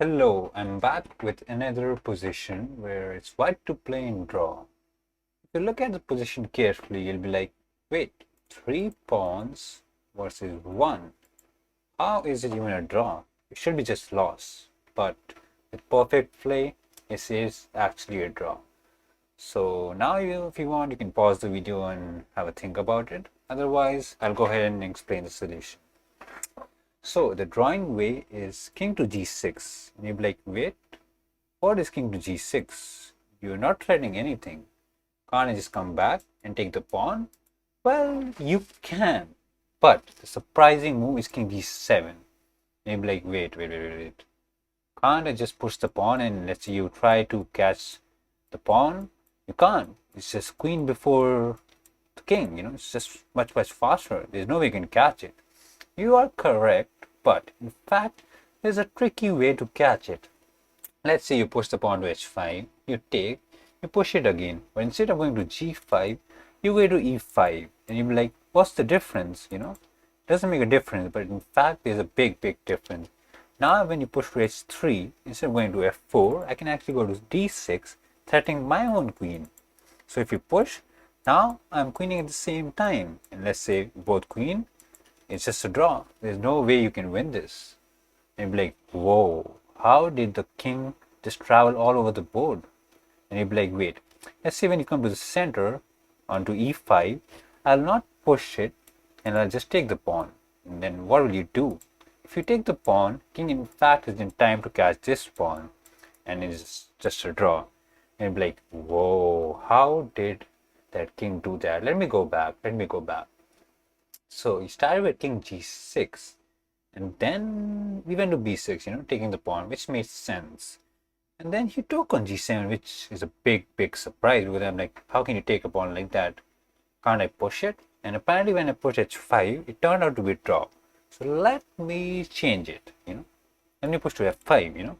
Hello, I'm back with another position where it's white to play and draw. If you look at the position carefully, you'll be like, wait, three pawns versus one. How is it even a draw? It should be just loss. But with perfect play, it is actually a draw. So now if you want, you can pause the video and have a think about it. Otherwise, I'll go ahead and explain the solution. So the drawing way is king to g6. And you'll be like, wait, what is king to g6? You're not threatening anything. Can't I just come back and take the pawn? Well, you can. But the surprising move is king g7. And you'll be like, wait. Can't I just push the pawn and let's say you try to catch the pawn? You can't. It's just queen before the king, it's just much faster. There's no way you can catch it. You are correct, but in fact, there's a tricky way to catch it. Let's say you push the pawn to h5, you take, you push it again, but instead of going to g5, you go to e5, and you'll be like, what's the difference, Doesn't make a difference, but in fact, there's a big difference. Now, when you push to h3, instead of going to f4, I can actually go to d6, threatening my own queen. So if you push, now I'm queening at the same time, and let's say both queen, it's just a draw. There's no way you can win this. And you'd be like, whoa, how did the king just travel all over the board? And you'd be like, wait, let's say when you come to the center onto e5, I'll not push it and I'll just take the pawn. And then what will you do? If you take the pawn, king in fact is in time to catch this pawn and it's just a draw. And you'd be like, whoa, how did that king do that? Let me go back. So he started with king g6 and then we went to b6, taking the pawn, which made sense. And then he took on g7, which is a big surprise because I'm like, how can you take a pawn like that? Can't I push it? And apparently when I push h5, it turned out to be draw. So let me change it, Let me push to f5,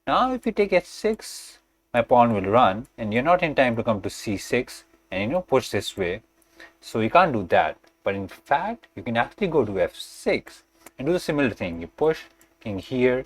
Now if you take h6, my pawn will run and you're not in time to come to c6 and push this way. So you can't do that. But in fact, you can actually go to f6 and do the similar thing. You push king here,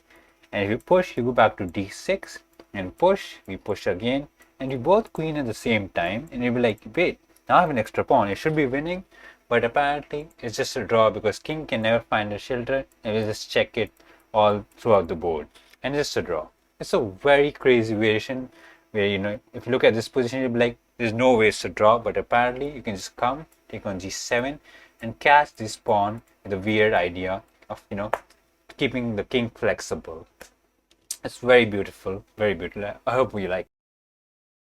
and if you push, you go back to d6 and push, we push again, and we both queen at the same time. And you'll be like, wait, now I have an extra pawn. It should be winning, but apparently it's just a draw because king can never find a shelter, and we just check it all throughout the board. And it's just a draw. It's a very crazy variation where, if you look at this position, you'll be like, there's no way it's a draw, but apparently you can just come, take on g7 and catch this pawn with a weird idea of, keeping the king flexible. It's very beautiful, very beautiful. I hope you like it.